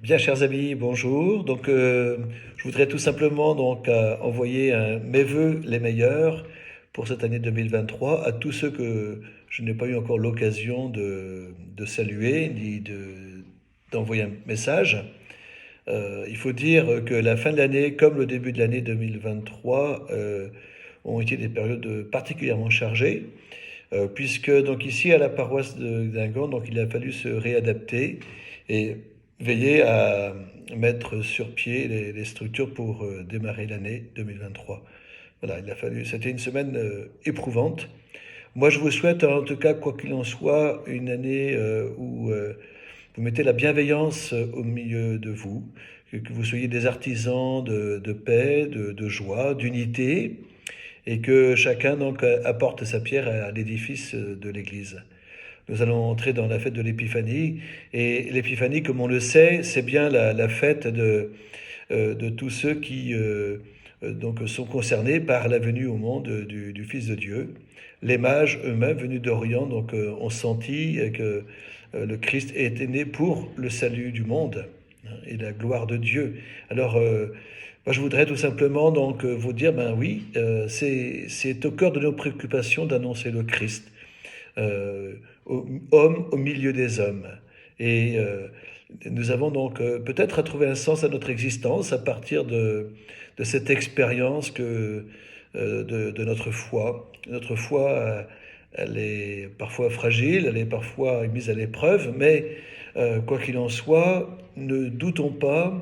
Bien, chers amis, bonjour. Je voudrais tout simplement envoyer mes vœux les meilleurs pour cette année 2023 à tous ceux que je n'ai pas eu encore l'occasion de saluer d'envoyer un message. Il faut dire que la fin de l'année, comme le début de l'année 2023, ont été des périodes particulièrement chargées, puisque donc ici à la paroisse de Guingamp, donc il a fallu se réadapter et veiller à mettre sur pied les structures pour démarrer l'année 2023. Voilà, c'était une semaine éprouvante. Moi, je vous souhaite en tout cas, quoi qu'il en soit, une année où vous mettez la bienveillance au milieu de vous, que vous soyez des artisans de paix, de joie, d'unité, et que chacun apporte sa pierre à l'édifice de l'Église. Nous allons entrer dans la fête de l'Épiphanie, et l'Épiphanie, comme on le sait, c'est bien la fête de tous ceux qui sont concernés par la venue au monde du Fils de Dieu. Les mages eux-mêmes venus d'Orient ont senti que le Christ était né pour le salut du monde, hein, et la gloire de Dieu. Alors, moi, je voudrais tout simplement vous dire, ben oui, c'est au cœur de nos préoccupations d'annoncer le Christ, homme au milieu des hommes. Et nous avons peut-être à trouver un sens à notre existence à partir de cette expérience de notre foi. Notre foi, elle est parfois fragile, elle est parfois mise à l'épreuve, mais quoi qu'il en soit, ne doutons pas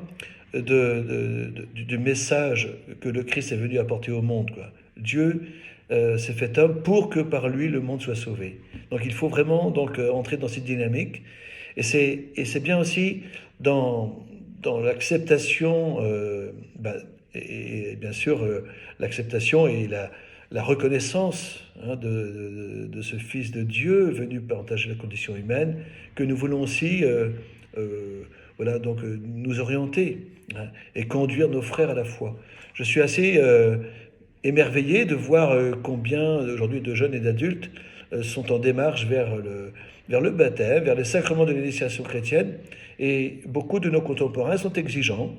du message que le Christ est venu apporter au monde, quoi. Dieu s'est fait homme pour que par lui le monde soit sauvé. Donc il faut vraiment entrer dans cette dynamique. Et c'est bien aussi dans l'acceptation, et bien sûr l'acceptation et la reconnaissance, hein, de ce Fils de Dieu venu partager la condition humaine, que nous voulons aussi nous orienter, hein, et conduire nos frères à la foi. Je suis assez émerveillé de voir combien aujourd'hui de jeunes et d'adultes sont en démarche vers le baptême, vers les sacrements de l'initiation chrétienne. Et beaucoup de nos contemporains sont exigeants.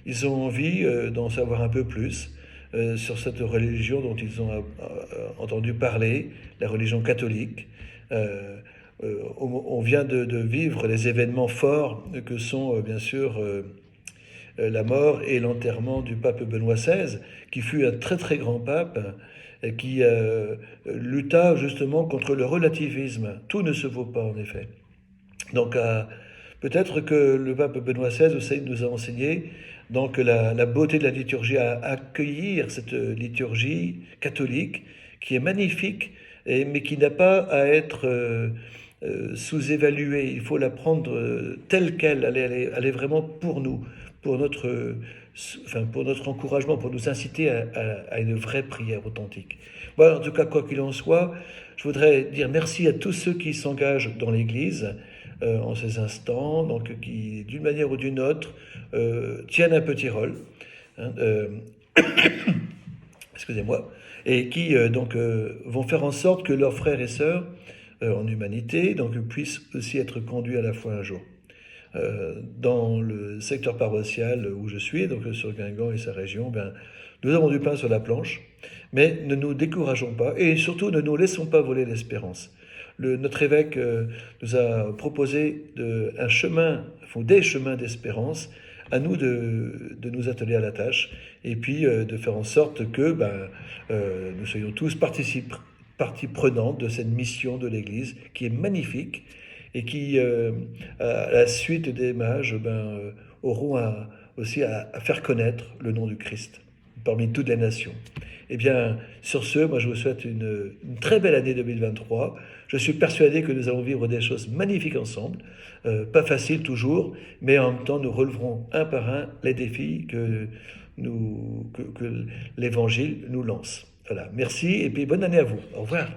Ils ont envie d'en savoir un peu plus sur cette religion dont ils ont entendu parler, la religion catholique. On vient de vivre les événements forts que sont bien sûr la mort et l'enterrement du pape Benoît XVI, qui fut un très très grand pape, qui lutta justement contre le relativisme. Tout ne se vaut pas en effet. Donc peut-être que le pape Benoît XVI aussi nous a enseigné la beauté de la liturgie, à accueillir cette liturgie catholique qui est magnifique, mais qui n'a pas à être sous-évaluée. Il faut la prendre telle qu'elle. Elle est vraiment pour nous, pour pour notre encouragement, pour nous inciter à une vraie prière authentique. Voilà, en tout cas, quoi qu'il en soit, je voudrais dire merci à tous ceux qui s'engagent dans l'Église en ces instants, qui, d'une manière ou d'une autre, tiennent un petit rôle, hein, excusez-moi, et qui vont faire en sorte que leurs frères et sœurs en humanité puissent aussi être conduits à la foi un jour. Dans le secteur paroissial où je suis, sur Guingamp et sa région, nous avons du pain sur la planche, mais ne nous décourageons pas et surtout ne nous laissons pas voler l'espérance. Notre évêque nous a proposé des chemins d'espérance. À nous de nous atteler à la tâche et puis de faire en sorte que nous soyons tous partie prenante de cette mission de l'Église qui est magnifique et qui, à la suite des mages, auront aussi à faire connaître le nom du Christ parmi toutes les nations. Eh bien, sur ce, moi je vous souhaite une très belle année 2023. Je suis persuadé que nous allons vivre des choses magnifiques ensemble, pas facile toujours, mais en même temps nous releverons un par un les défis que l'Évangile nous lance. Voilà, merci et puis bonne année à vous. Au revoir.